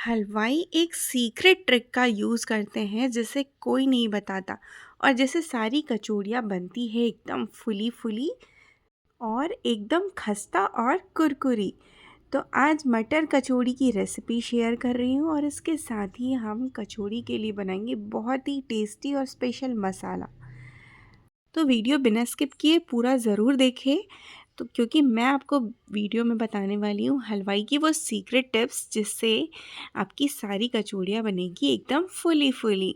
हलवाई एक secret trick का यूज़ करते हैं जिसे कोई नहीं बताता और जैसे सारी कचौड़ियाँ बनती है एकदम फुली फुली और एकदम खस्ता और कुरकुरी। तो आज मटर कचौड़ी की रेसिपी शेयर कर रही हूँ और इसके साथ ही हम कचौड़ी के लिए बनाएंगे बहुत ही टेस्टी और स्पेशल मसाला। तो वीडियो बिना स्किप किए पूरा ज़रूर देखें। तो क्योंकि मैं आपको वीडियो में बताने वाली हूँ हलवाई की वो सीक्रेट टिप्स जिससे आपकी सारी कचौड़ियाँ बनेगी एकदम fully fully.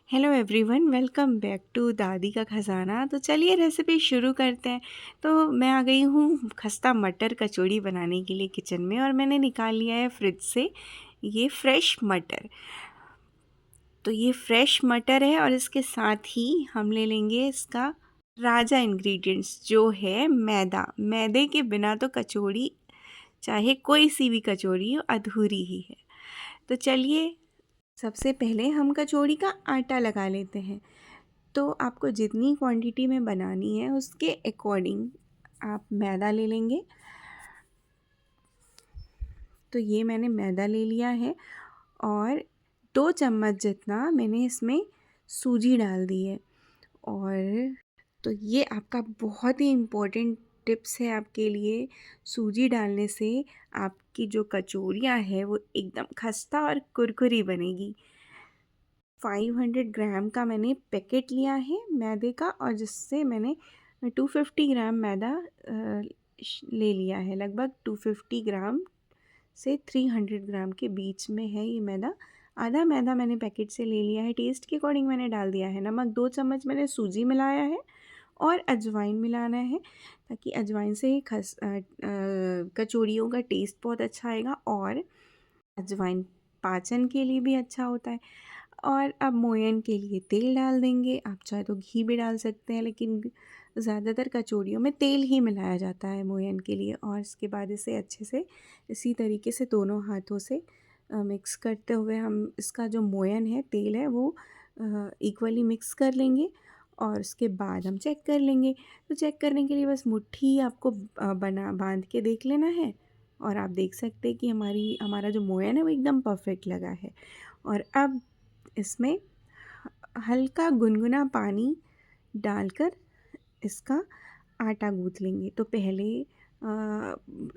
Hello everyone, welcome back to दादी का ख़ज़ाना। तो चलिए रेसिपी शुरू करते हैं। तो मैं आ गई हूँ खस्ता मटर कचौड़ी बनाने के लिए किचन में और मैंने निकाल लिया है फ्रिज से ये फ्रेश मटर। तो ये फ्रेश मटर है और इसके साथ ही हम ले लेंगे इसका राजा इंग्रेडिएंट्स जो है मैदा। मैदे के बिना तो कचौड़ी, चाहे कोई सी भी कचौड़ी हो, अधूरी ही है। तो चलिए सबसे पहले हम कचौड़ी का आटा लगा लेते हैं। तो आपको जितनी क्वांटिटी में बनानी है उसके अकॉर्डिंग आप मैदा ले लेंगे। तो ये मैंने मैदा ले लिया है और 2 चम्मच जितना मैंने इसमें सूजी डाल दी है। और तो ये आपका बहुत ही इम्पोर्टेंट टिप्स है आपके लिए। सूजी डालने से आपकी जो कचौरियाँ हैं वो एकदम खस्ता और कुरकुरी बनेगी। 500 ग्राम का मैंने पैकेट लिया है मैदे का और जिससे मैंने 250 ग्राम मैदा ले लिया है। लगभग 250 ग्राम से 300 ग्राम के बीच में है ये मैदा। आधा मैदा मैंने पैकेट से ले लिया है। टेस्ट के अकॉर्डिंग मैंने डाल दिया है नमक। 2 चम्मच मैंने सूजी मिलाया है और अजवाइन मिलाना है ताकि अजवाइन से ही कचौड़ियों का टेस्ट बहुत अच्छा आएगा और अजवाइन पाचन के लिए भी अच्छा होता है। और अब मोयन के लिए तेल डाल देंगे। आप चाहे तो घी भी डाल सकते हैं लेकिन ज़्यादातर कचौड़ियों में तेल ही मिलाया जाता है मोयन के लिए। और इसके बाद इसे अच्छे से इसी तरीके से दोनों हाथों से मिक्स करते हुए हम इसका जो मोयन है, तेल है, वो इक्वली मिक्स कर लेंगे और उसके बाद हम चेक कर लेंगे। तो चेक करने के लिए बस मुट्ठी आपको बना बांध के देख लेना है और आप देख सकते हैं कि हमारा जो मोयन है वो एकदम परफेक्ट लगा है। और अब इसमें हल्का गुनगुना पानी डालकर इसका आटा गूँथ लेंगे। तो पहले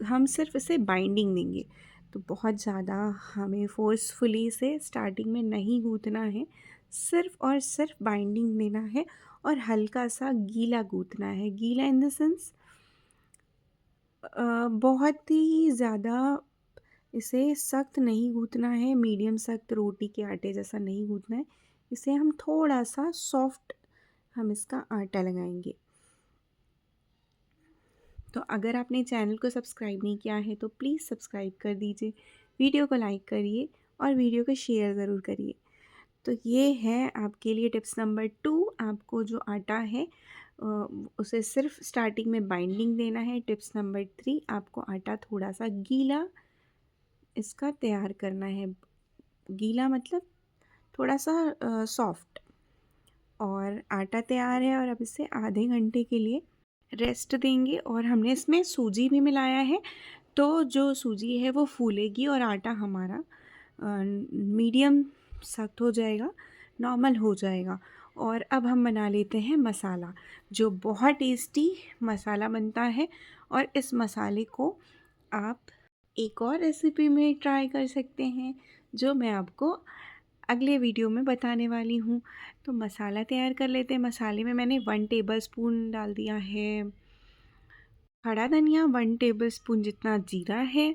हम सिर्फ इसे बाइंडिंग देंगे। तो बहुत ज़्यादा हमें फोर्सफुली इसे स्टार्टिंग में नहीं गूँथना है, सिर्फ और सिर्फ बाइंडिंग देना है और हल्का सा गीला गूँथना है। गीला इन द सेंस बहुत ही ज़्यादा इसे सख्त नहीं गूँथना है, मीडियम सख्त रोटी के आटे जैसा नहीं गूँथना है। इसे हम थोड़ा सा सॉफ्ट हम इसका आटा लगाएंगे। तो अगर आपने चैनल को सब्सक्राइब नहीं किया है तो प्लीज़ सब्सक्राइब कर दीजिए, वीडियो को लाइक करिए और वीडियो को शेयर ज़रूर करिए। तो ये है आपके लिए टिप्स नंबर 2। आपको जो आटा है अ, उसे सिर्फ स्टार्टिंग में बाइंडिंग देना है। टिप्स नंबर 3, आपको आटा थोड़ा सा गीला इसका तैयार करना है। गीला मतलब थोड़ा सा सॉफ्ट। और आटा तैयार है और अब इसे आधे घंटे के लिए रेस्ट देंगे। और हमने इसमें सूजी भी मिलाया है तो जो सूजी है वो फूलेगी और आटा हमारा मीडियम सख्त हो जाएगा, नॉर्मल हो जाएगा। और अब हम बना लेते हैं मसाला, जो बहुत टेस्टी मसाला बनता है। और इस मसाले को आप एक और रेसिपी में ट्राई कर सकते हैं जो मैं आपको अगले वीडियो में बताने वाली हूँ। तो मसाला तैयार कर लेते हैं। मसाले में मैंने 1 टेबलस्पून डाल दिया है खड़ा धनिया, 1 टेबलस्पून जितना जीरा है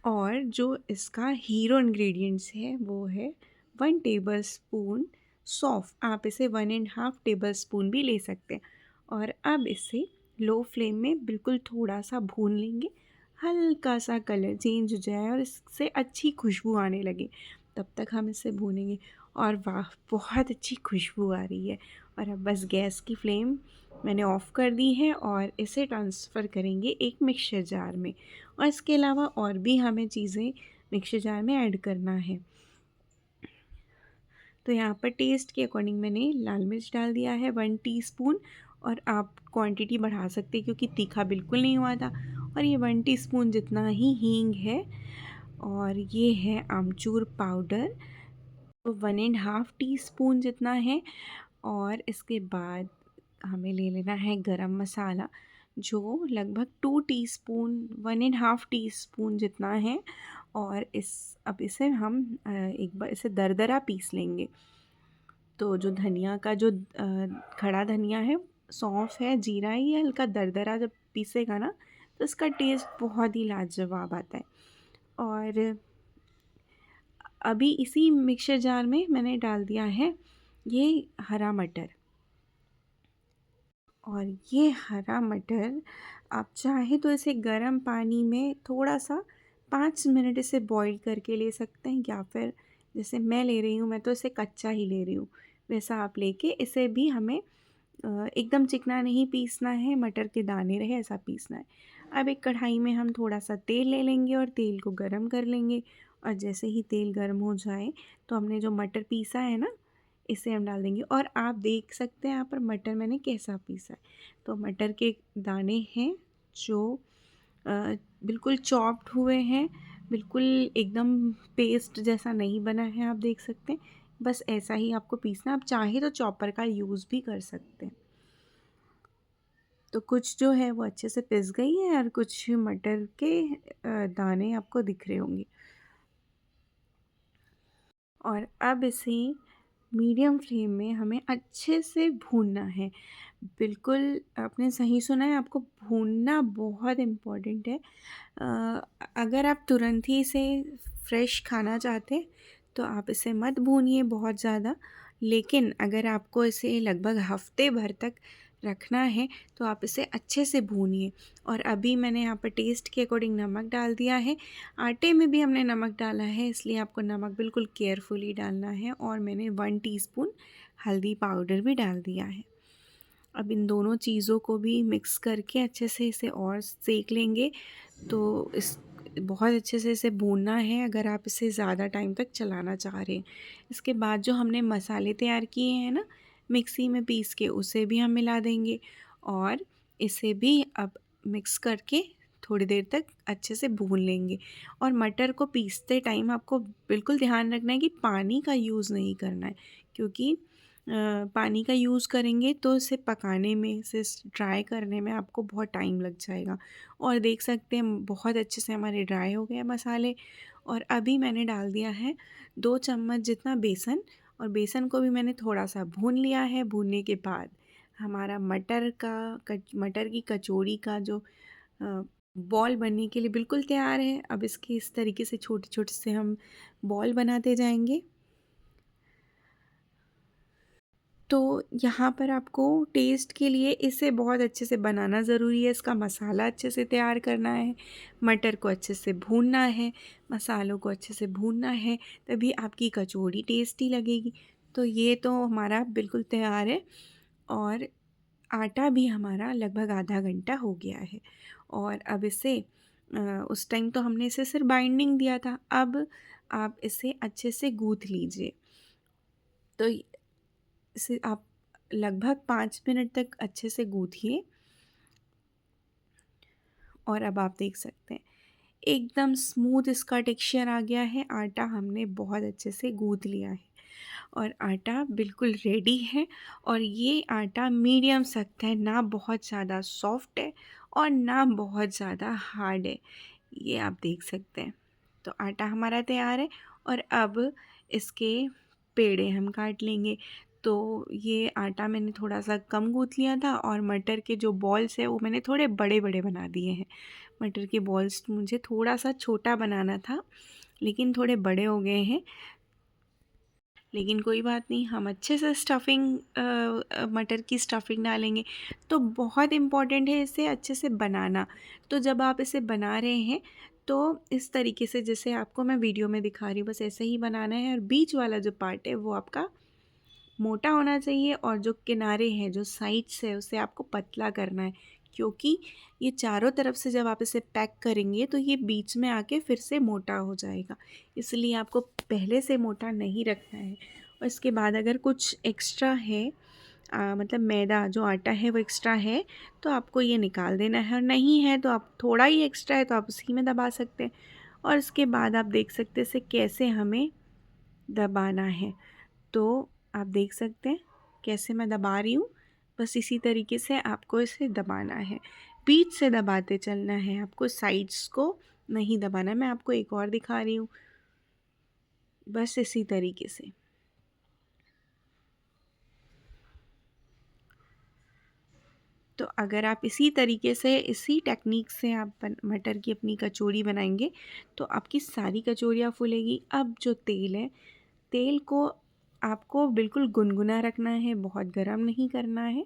और जो इसका हीरो इंग्रेडिएंट्स है वो है 1 टेबलस्पून सौंफ। आप इसे 1.5 टेबलस्पून भी ले सकते हैं। और अब इसे लो फ्लेम में बिल्कुल थोड़ा सा भून लेंगे। हल्का सा कलर चेंज हो जाए और इससे अच्छी खुशबू आने लगे तब तक हम इसे भूनेंगे। और वाह, बहुत अच्छी खुशबू आ रही है। और अब बस गैस की फ्लेम मैंने ऑफ़ कर दी है और इसे ट्रांसफ़र करेंगे एक मिक्सचर जार में। और इसके अलावा और भी हमें चीज़ें मिक्सचर जार में ऐड करना है। तो यहाँ पर टेस्ट के अकॉर्डिंग मैंने लाल मिर्च डाल दिया है 1 टीस्पून। और आप क्वांटिटी बढ़ा सकते हैं क्योंकि तीखा बिल्कुल नहीं हुआ था। और ये 1 टीस्पून जितना ही हींग है और ये है आमचूर पाउडर, तो 1.5 टीस्पून जितना है। और इसके बाद हमें ले लेना है गरम मसाला, जो लगभग 2 टीस्पून 1.5 टीस्पून जितना है। और अब इसे हम एक बार इसे दरदरा पीस लेंगे। तो जो धनिया का जो खड़ा धनिया है, सौंफ है, जीरा है, ये हल्का दरदरा जब पीसेगा ना तो इसका टेस्ट बहुत ही लाजवाब आता है। और अभी इसी मिक्सर जार में मैंने डाल दिया है ये हरा मटर। और ये हरा मटर आप चाहे तो इसे गर्म पानी में थोड़ा सा 5 मिनट इसे बॉईल करके ले सकते हैं, या फिर जैसे मैं ले रही हूँ, मैं तो इसे कच्चा ही ले रही हूँ, वैसा आप लेके इसे भी हमें एकदम चिकना नहीं पीसना है, मटर के दाने रहे ऐसा पीसना है। अब एक कढ़ाई में हम थोड़ा सा तेल ले लेंगे और तेल को गरम कर लेंगे। और जैसे ही तेल गर्म हो जाए तो हमने जो मटर पीसा है ना, इसे हम डाल देंगे। और आप देख सकते हैं यहाँ पर मटर मैंने कैसा पीसा है। तो मटर के दाने हैं जो बिल्कुल चॉप्ड हुए हैं, बिल्कुल एकदम पेस्ट जैसा नहीं बना है, आप देख सकते हैं। बस ऐसा ही आपको पीसना। आप चाहे तो चॉपर का यूज़ भी कर सकते हैं। तो कुछ जो है वो अच्छे से पिस गई है और कुछ मटर के दाने आपको दिख रहे होंगे। और अब इसे मीडियम फ्लेम में हमें अच्छे से भूनना है। बिल्कुल आपने सही सुना है, आपको भूनना बहुत इम्पोर्टेंट है। अगर आप तुरंत ही इसे फ्रेश खाना चाहते तो आप इसे मत भूनिए बहुत ज़्यादा। लेकिन अगर आपको इसे लगभग हफ्ते भर तक रखना है तो आप इसे अच्छे से भूनिए। और अभी मैंने यहाँ पर टेस्ट के अकॉर्डिंग नमक डाल दिया है। आटे में भी हमने नमक डाला है, इसलिए आपको नमक बिल्कुल केयरफुली डालना है। और मैंने 1 टीस्पून हल्दी पाउडर भी डाल दिया है। अब इन दोनों चीज़ों को भी मिक्स करके अच्छे से इसे और सेक लेंगे। तो इस बहुत अच्छे से इसे भूनना है अगर आप इसे ज़्यादा टाइम तक चलाना चाह रहे हैं। इसके बाद जो हमने मसाले तैयार किए हैं ना मिक्सी में पीस के, उसे भी हम मिला देंगे। और इसे भी अब मिक्स करके थोड़ी देर तक अच्छे से भून लेंगे। और मटर को पीसते टाइम आपको बिल्कुल ध्यान रखना है कि पानी का यूज़ नहीं करना है, क्योंकि पानी का यूज़ करेंगे तो इसे पकाने में, इसे ड्राई करने में आपको बहुत टाइम लग जाएगा। और देख सकते हैं बहुत अच्छे से हमारे ड्राई हो गए मसाले। और अभी मैंने डाल दिया है 2 चम्मच जितना बेसन। और बेसन को भी मैंने थोड़ा सा भून लिया है। भूनने के बाद हमारा मटर की कचौड़ी का जो बॉल बनने के लिए बिल्कुल तैयार है। अब इसके इस तरीके से छोटे छोटे से हम बॉल बनाते जाएंगे। तो यहाँ पर आपको टेस्ट के लिए इसे बहुत अच्छे से बनाना ज़रूरी है। इसका मसाला अच्छे से तैयार करना है, मटर को अच्छे से भूनना है, मसालों को अच्छे से भूनना है, तभी आपकी कचौड़ी टेस्टी लगेगी। तो ये तो हमारा बिल्कुल तैयार है। और आटा भी हमारा लगभग आधा घंटा हो गया है। और अब इसे उस टाइम तो हमने इसे सिर्फ बाइंडिंग दिया था, अब आप इसे अच्छे से गूँथ लीजिए। तो इसे आप लगभग 5 मिनट तक अच्छे से गूँथिए। और अब आप देख सकते हैं एकदम स्मूथ इसका टेक्सचर आ गया है। आटा हमने बहुत अच्छे से गूँथ लिया है और आटा बिल्कुल रेडी है। और ये आटा मीडियम सख्त है, ना बहुत ज़्यादा सॉफ्ट है और ना बहुत ज़्यादा हार्ड है, ये आप देख सकते हैं। तो आटा हमारा तैयार है। और अब इसके पेड़े हम काट लेंगे। तो ये आटा मैंने थोड़ा सा कम गूँथ लिया था और मटर के जो बॉल्स है वो मैंने थोड़े बड़े बड़े बना दिए हैं। मटर के बॉल्स मुझे थोड़ा सा छोटा बनाना था, लेकिन थोड़े बड़े हो गए हैं। लेकिन कोई बात नहीं, हम अच्छे से मटर की स्टफ़िंग डालेंगे। तो बहुत इम्पॉर्टेंट है इसे अच्छे से बनाना। तो जब आप इसे बना रहे हैं तो इस तरीके से जैसे आपको मैं वीडियो में दिखा रही हूँ, बस ऐसे ही बनाना है। और बीच वाला जो पार्ट है वो आपका मोटा होना चाहिए और जो किनारे हैं, जो साइड्स है, उसे आपको पतला करना है, क्योंकि ये चारों तरफ से जब आप इसे पैक करेंगे तो ये बीच में आके फिर से मोटा हो जाएगा। इसलिए आपको पहले से मोटा नहीं रखना है। और इसके बाद अगर कुछ एक्स्ट्रा है, मतलब मैदा जो आटा है वो एक्स्ट्रा है, तो आपको ये निकाल देना है। और नहीं है तो आप थोड़ा ही एक्स्ट्रा है तो आप उसी में दबा सकते हैं। और इसके बाद आप देख सकते हैं इसे कैसे हमें दबाना है। तो आप देख सकते हैं कैसे मैं दबा रही हूँ। बस इसी तरीके से आपको इसे दबाना है, बीच से दबाते चलना है, आपको साइड्स को नहीं दबाना है। मैं आपको एक और दिखा रही हूँ, बस इसी तरीके से। तो अगर आप इसी तरीके से, इसी टेक्निक से आप मटर की अपनी कचौड़ी बनाएंगे तो आपकी सारी कचौड़ियाँ फूलेगी। अब जो तेल है, तेल को आपको बिल्कुल गुनगुना रखना है, बहुत गरम नहीं करना है।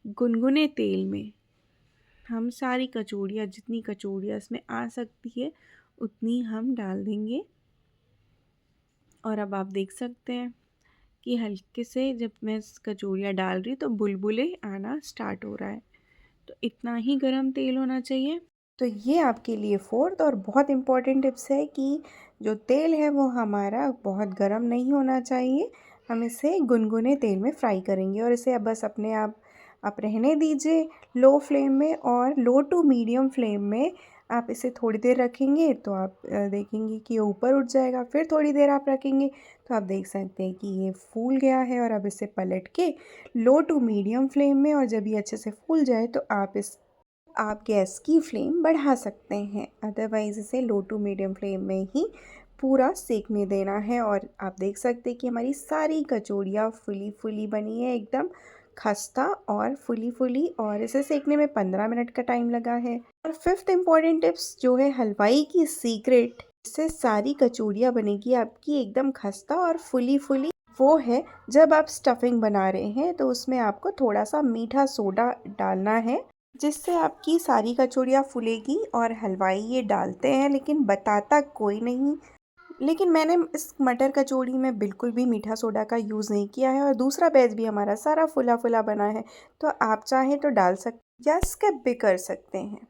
गुनगुने तेल में हम सारी कचौड़ियाँ, जितनी कचौड़ियाँ इसमें आ सकती है उतनी हम डाल देंगे। और अब आप देख सकते हैं कि हल्के से जब मैं कचौड़ियाँ डाल रही हूँ तो बुलबुले आना स्टार्ट हो रहा है। तो इतना ही गरम तेल होना चाहिए। तो ये आपके लिए फोर्थ और बहुत इम्पॉर्टेंट टिप्स है कि जो तेल है वो हमारा बहुत गरम नहीं होना चाहिए। हम इसे गुनगुने तेल में फ्राई करेंगे और इसे अब बस अपने आप रहने दीजिए लो फ्लेम में, और लो टू मीडियम फ्लेम में आप इसे थोड़ी देर रखेंगे तो आप देखेंगे कि ये ऊपर उठ जाएगा। फिर थोड़ी देर आप रखेंगे तो आप देख सकते हैं कि ये फूल गया है। और अब इसे पलट के लो टू मीडियम फ्लेम में, और जब ये अच्छे से फूल जाए तो आप गैस की फ्लेम बढ़ा सकते हैं, अदरवाइज़ इसे लो टू मीडियम फ्लेम में ही पूरा सेकने देना है। और आप देख सकते हैं कि हमारी सारी कचौड़ियाँ फुली फुली बनी है, एकदम खस्ता और फुली फुली, और इसे सेकने में 15 मिनट का टाइम लगा है। और फिफ्थ इम्पॉर्टेंट टिप्स जो है हलवाई की सीक्रेट, इससे सारी कचौड़ियाँ बनेगी आपकी एकदम खस्ता और फुली फुली, वो है जब आप स्टफिंग बना रहे हैं तो उसमें आपको थोड़ा सा मीठा सोडा डालना है, जिससे आपकी सारी कचौड़ियाँ फूलेगी। और हलवाई ये डालते हैं लेकिन बताता कोई नहीं, लेकिन मैंने इस मटर कचौड़ी में बिल्कुल भी मीठा सोडा का यूज़ नहीं किया है और दूसरा बैच भी हमारा सारा फुला फुला बना है। तो आप चाहें तो डाल सकते या स्किप भी कर सकते हैं।